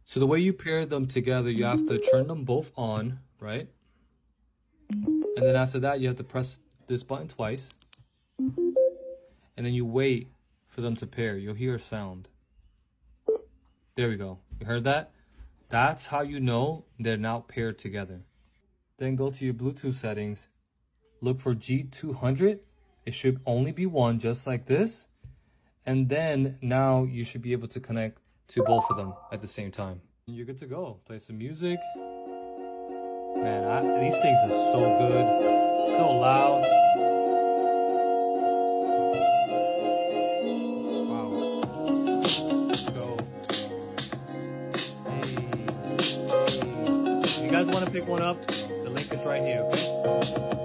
So the way you pair them together, you have to turn them both on, right? And then after that, you have to press this button twice. And then you wait for them to pair. You'll hear a sound. There we go. You heard that? That's how you know they're now paired together. Then go to your Bluetooth settings. Look for G200. It should only be one, just like this. And then now you should be able to connect to both of them at the same time. And you're good to go. Play some music. Man, these things are so good, so loud. Wow. Let's go. Hey. If you guys want to pick one up, the link is right here, okay?